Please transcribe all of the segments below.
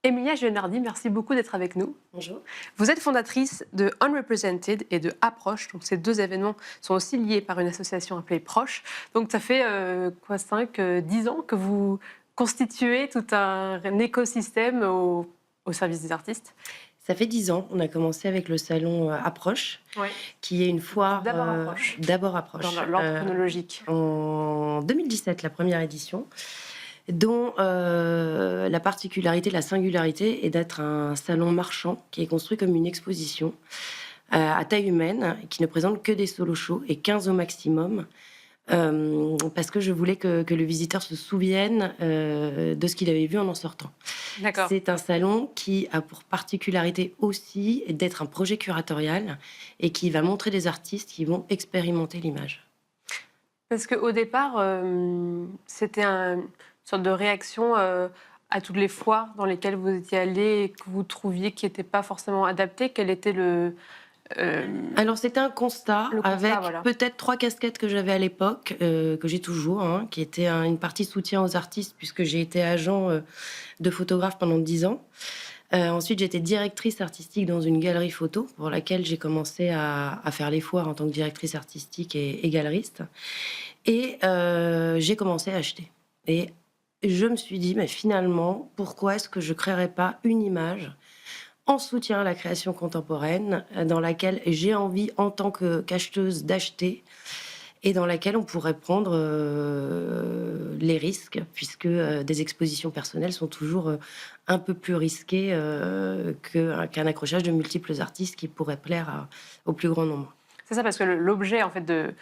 Emilia Gionardi, merci beaucoup d'être avec nous. Bonjour. Vous êtes fondatrice de Unrepresented et de Approche. Donc ces deux événements sont aussi liés par une association appelée Proche. Donc ça fait 10 ans que vous constituez tout un écosystème au service des artistes. Ça fait 10 ans. On a commencé avec le salon Approche, Oui. qui est une foire D'abord Approche, d'abord dans Approche, l'ordre chronologique. en 2017, la première édition, dont la particularité, la singularité est d'être un salon marchand qui est construit comme une exposition à taille humaine, qui ne présente que des solo shows et 15 au maximum. Parce que je voulais que le visiteur se souvienne de ce qu'il avait vu en sortant. D'accord. C'est un salon qui a pour particularité aussi d'être un projet curatorial et qui va montrer des artistes qui vont expérimenter l'image. Parce qu'au départ, c'était une sorte de réaction à toutes les foires dans lesquelles vous étiez allé et que vous trouviez qui n'étaient pas forcément adaptées. Quel était Alors c'était un constat le constat, avec voilà. peut-être 3 casquettes que j'avais à l'époque, que j'ai toujours, hein, qui était une partie soutien aux artistes puisque j'ai été agent de photographe pendant 10 ans. Ensuite, j'étais directrice artistique dans une galerie photo pour laquelle j'ai commencé à faire les foires en tant que directrice artistique et galeriste. Et j'ai commencé à acheter. Et je me suis dit, mais finalement, pourquoi est-ce que je créerais pas une image en soutien à la création contemporaine, dans laquelle j'ai envie, en tant qu'acheteuse, d'acheter et dans laquelle on pourrait prendre les risques, puisque des expositions personnelles sont toujours un peu plus risquées qu'un accrochage de multiples artistes qui pourraient plaire au plus grand nombre. C'est ça, parce que l'objet en fait de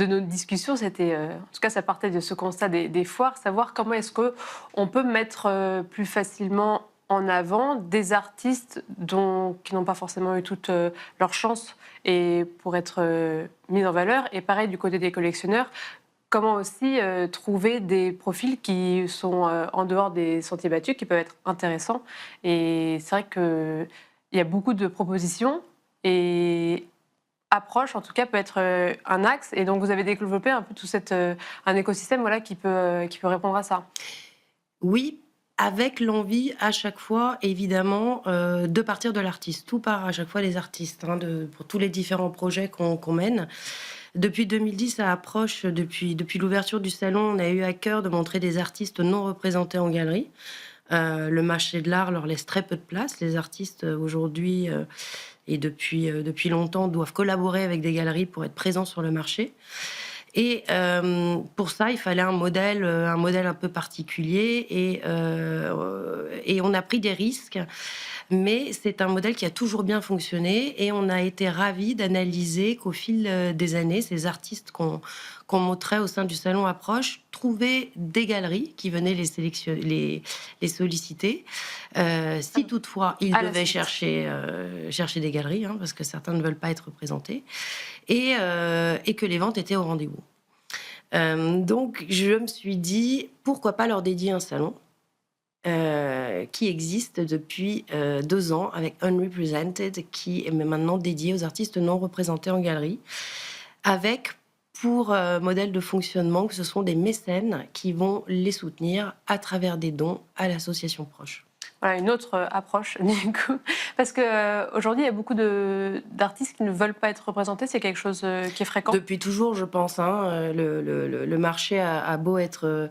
nos discussions, c'était, en tout cas, ça partait de ce constat des foires, savoir comment est-ce que on peut mettre plus facilement en avant des artistes qui n'ont pas forcément eu toute leur chance et pour être mis en valeur. Et pareil du côté des collectionneurs, comment aussi trouver des profils qui sont en dehors des sentiers battus, qui peuvent être intéressants. Et c'est vrai qu'il y a beaucoup de propositions et Approche, en tout cas, peut être un axe. Et donc, vous avez développé un peu un écosystème voilà, qui peut répondre à ça. Oui, avec l'envie à chaque fois, évidemment, de partir de l'artiste. Tout part à chaque fois des artistes, hein, pour tous les différents projets qu'on mène. Depuis 2010, ça approche, depuis l'ouverture du salon, on a eu à cœur de montrer des artistes non représentés en galerie. Le marché de l'art leur laisse très peu de place. Les artistes, aujourd'hui, et depuis longtemps, doivent collaborer avec des galeries pour être présents sur le marché. Et pour ça, il fallait un modèle un peu particulier et on a pris des risques, mais c'est un modèle qui a toujours bien fonctionné et on a été ravis d'analyser qu'au fil des années, ces artistes qu'on montrait au sein du salon Approche trouvaient des galeries qui venaient les solliciter. Si toutefois ils À la devaient suite. chercher des galeries, hein, parce que certains ne veulent pas être représentés, et que les ventes étaient au rendez-vous. Donc je me suis dit, pourquoi pas leur dédier un salon qui existe depuis 2 ans avec Unrepresented, qui est maintenant dédié aux artistes non représentés en galerie, avec pour modèle de fonctionnement que ce sont des mécènes qui vont les soutenir à travers des dons à l'association Proche. Voilà, une autre approche, du coup. Parce qu'aujourd'hui, il y a beaucoup d'artistes qui ne veulent pas être représentés. C'est quelque chose qui est fréquent. Depuis toujours, je pense, hein, le marché a beau être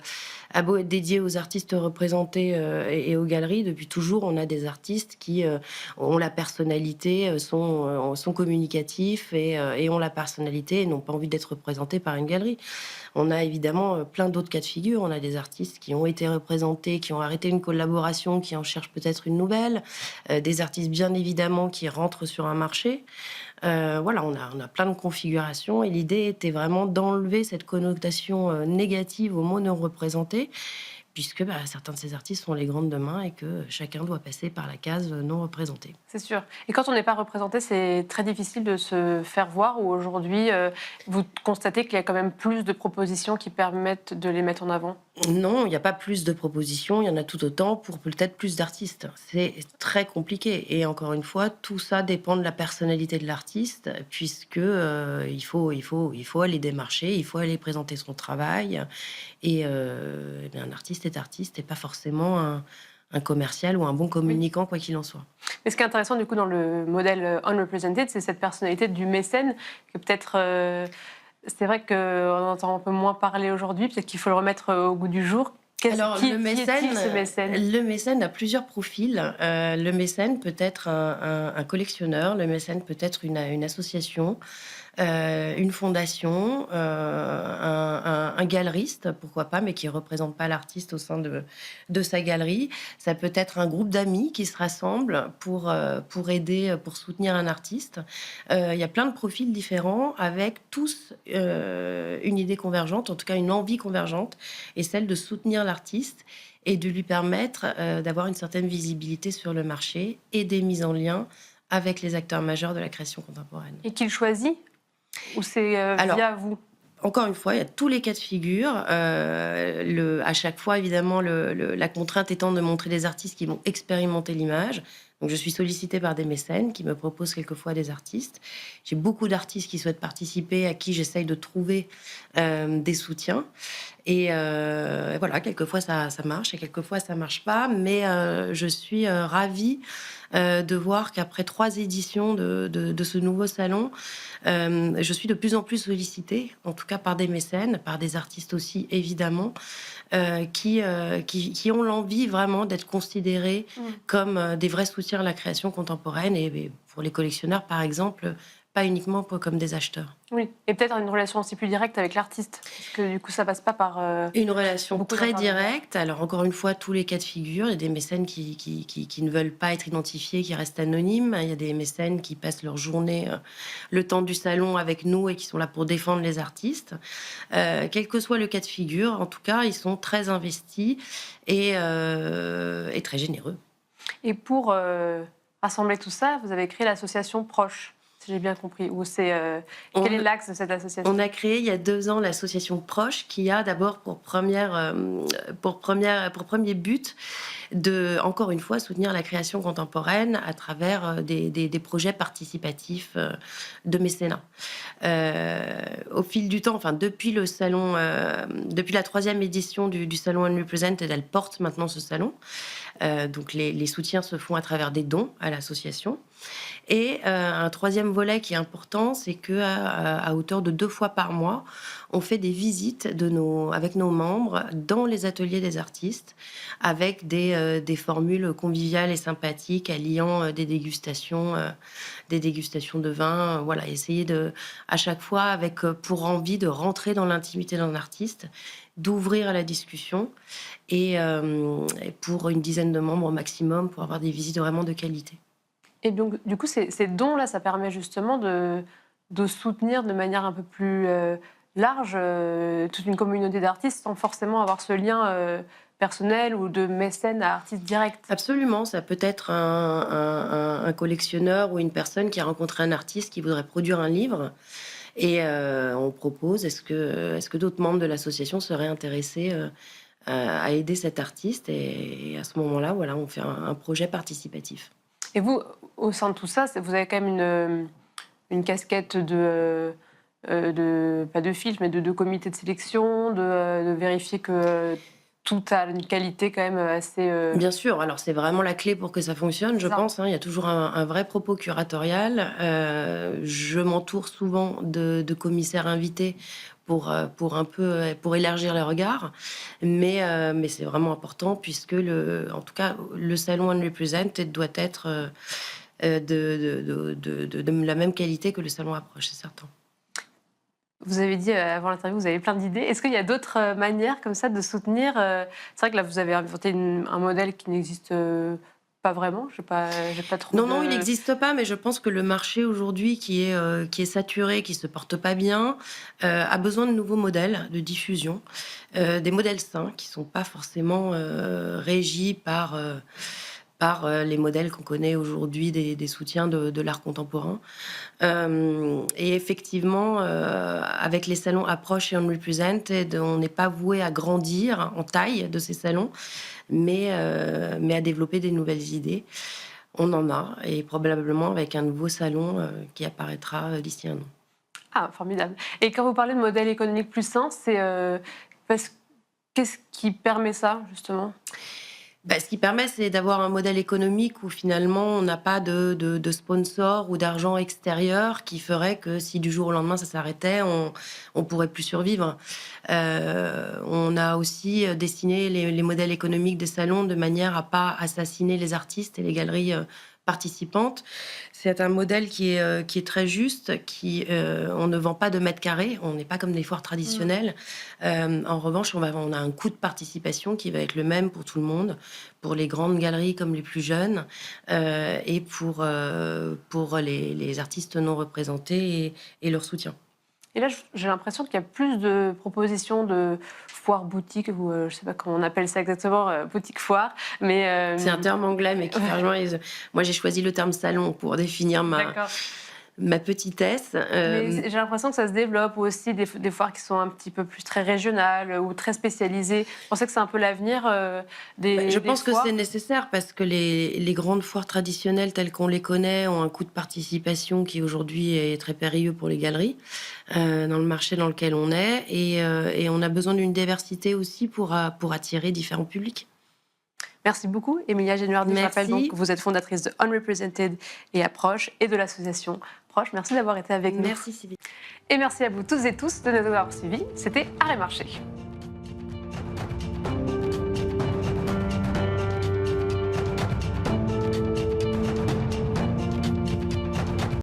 dédié aux artistes représentés et aux galeries. Depuis toujours, on a des artistes qui ont la personnalité, sont communicatifs et ont la personnalité et n'ont pas envie d'être représentés par une galerie. On a évidemment plein d'autres cas de figure. On a des artistes qui ont été représentés, qui ont arrêté une collaboration, qui en cherchent peut-être une nouvelle. Des artistes, bien évidemment, qui rentrent sur un marché. Voilà, on a plein de configurations et l'idée était vraiment d'enlever cette connotation négative au mot non représenté, puisque certains de ces artistes sont les grandes demain et que chacun doit passer par la case non représentée. C'est sûr. Et quand on n'est pas représenté, c'est très difficile de se faire voir. Ou aujourd'hui, vous constatez qu'il y a quand même plus de propositions qui permettent de les mettre en avant? Non, il n'y a pas plus de propositions, il y en a tout autant pour peut-être plus d'artistes. C'est très compliqué et encore une fois, tout ça dépend de la personnalité de l'artiste puisque, il faut aller démarcher, il faut aller présenter son travail et un artiste est pas forcément un commercial ou un bon communicant, quoi qu'il en soit. Mais ce qui est intéressant du coup dans le modèle unrepresented, c'est cette personnalité du mécène que peut-être c'est vrai qu'on entend un peu moins parler aujourd'hui, peut-être qu'il faut le remettre au goût du jour. Alors, Qui est-il ce mécène? le mécène a plusieurs profils. Le mécène peut être un collectionneur, le mécène peut être une association, une fondation, un galeriste, pourquoi pas, mais qui ne représente pas l'artiste au sein de sa galerie. Ça peut être un groupe d'amis qui se rassemblent pour aider, pour soutenir un artiste. Il y a plein de profils différents avec tous une idée convergente, en tout cas une envie convergente, et celle de soutenir l'artiste et de lui permettre d'avoir une certaine visibilité sur le marché et des mises en lien avec les acteurs majeurs de la création contemporaine. Et qu'il choisit? Ou c'est Alors, via vous? encore une fois, il y a tous les cas de figure. À chaque fois, évidemment, la contrainte étant de montrer des artistes qui vont expérimenter l'image. Donc, je suis sollicitée par des mécènes qui me proposent quelquefois des artistes. J'ai beaucoup d'artistes qui souhaitent participer, à qui j'essaye de trouver des soutiens. Et voilà, quelquefois ça marche et quelquefois ça marche pas. Mais je suis ravie de voir qu'après 3 éditions de ce nouveau salon, je suis de plus en plus sollicitée, en tout cas par des mécènes, par des artistes aussi, évidemment, qui ont l'envie vraiment d'être considérés comme des vrais soutiens à la création contemporaine. Et pour les collectionneurs, par exemple, pas uniquement comme des acheteurs. Oui, et peut-être une relation aussi plus directe avec l'artiste, parce que du coup, ça passe pas par... Une relation beaucoup très d'intermédiaires. directe. Alors, encore une fois, tous les cas de figure. Il y a des mécènes qui ne veulent pas être identifiés, qui restent anonymes. Il y a des mécènes qui passent leur journée, le temps du salon avec nous et qui sont là pour défendre les artistes. Quel que soit le cas de figure, en tout cas, ils sont très investis et très généreux. Et pour rassembler tout ça, vous avez créé l'association Proche, si j'ai bien compris. Ou c'est quel est l'axe de cette association? On a créé il y a 2 ans l'association Proche, qui a d'abord pour premier but de, encore une fois, soutenir la création contemporaine à travers des projets participatifs de mécénat. Au fil du temps, enfin depuis le salon, depuis la 3e édition du salon Unrepresented, elle porte maintenant ce salon. Donc les soutiens se font à travers des dons à l'association. Et un 3e volet qui est important, c'est qu'à hauteur de 2 fois par mois, on fait des visites avec nos membres dans les ateliers des artistes, avec des formules conviviales et sympathiques, alliant des dégustations de vin. Voilà, essayer à chaque fois, avec pour envie de rentrer dans l'intimité d'un artiste, d'ouvrir à la discussion, et pour une dizaine de membres au maximum, pour avoir des visites vraiment de qualité. Et donc, du coup, ces dons-là, ça permet justement de soutenir de manière un peu plus large toute une communauté d'artistes sans forcément avoir ce lien personnel ou de mécène à artiste direct. Absolument, ça peut être un collectionneur ou une personne qui a rencontré un artiste qui voudrait produire un livre. Et on propose, est-ce que d'autres membres de l'association seraient intéressés à aider cet artiste, et à ce moment-là, voilà, on fait un projet participatif. Et vous, au sein de tout ça, vous avez quand même une casquette pas de filtre, mais de comité de sélection, de vérifier que tout a une qualité quand même assez... Bien sûr, alors c'est vraiment la clé pour que ça fonctionne, je pense. Il y a toujours un vrai propos curatorial. Je m'entoure souvent de commissaires invités pour pour élargir les regards. Mais c'est vraiment important, puisque en tout cas, le salon Unrepresented doit être de la même qualité que le salon Approche, c'est certain. Vous avez dit avant l'interview, vous avez plein d'idées. Est-ce qu'il y a d'autres manières comme ça de soutenir C'est vrai que là, vous avez inventé un modèle qui n'existe pas vraiment. J'ai pas trop. Non, il n'existe pas, mais je pense que le marché aujourd'hui, qui est saturé, qui se porte pas bien, a besoin de nouveaux modèles de diffusion, des modèles sains qui sont pas forcément régis par les modèles qu'on connaît aujourd'hui des soutiens de l'art contemporain. Et effectivement, avec les salons Approche et Unrepresented, on n'est pas voué à grandir en taille de ces salons, mais à développer des nouvelles idées. On en a, et probablement avec un nouveau salon qui apparaîtra d'ici un an. Ah, formidable. Et quand vous parlez de modèle économique plus sain, c'est qu'est-ce qui permet ça, justement ? Ce qui permet, c'est d'avoir un modèle économique où finalement on n'a pas de sponsor ou d'argent extérieur qui ferait que si du jour au lendemain ça s'arrêtait, on pourrait plus survivre. On a aussi dessiné les modèles économiques des salons de manière à pas assassiner les artistes et les galeries participantes. C'est un modèle qui est très juste, on ne vend pas de mètres carrés, on n'est pas comme des foires traditionnelles. En revanche, on a un coût de participation qui va être le même pour tout le monde, pour les grandes galeries comme les plus jeunes, et pour les artistes non représentés et leur soutien. Et là, j'ai l'impression qu'il y a plus de propositions de foires boutiques, ou je ne sais pas comment on appelle ça exactement, boutique-foire. Mais C'est un terme anglais, mais qui fait rejoindre. Moi, j'ai choisi le terme salon pour définir ma petitesse. Mais j'ai l'impression que ça se développe aussi, des foires qui sont un petit peu plus très régionales ou très spécialisées. Je pensais que c'est un peu l'avenir des Je pense foires. que c'est nécessaire parce que les grandes foires traditionnelles telles qu'on les connaît ont un coût de participation qui aujourd'hui est très périlleux pour les galeries dans le marché dans lequel on est. Et on a besoin d'une diversité aussi pour attirer différents publics. Merci beaucoup, Emilia Genuardi. Je rappelle donc que vous êtes fondatrice de Unrepresented et Approche et de l'association Proche. Merci d'avoir été avec nous. Merci Sylvie. Et merci à vous toutes et tous de nous avoir suivis. C'était Arrêt Marché.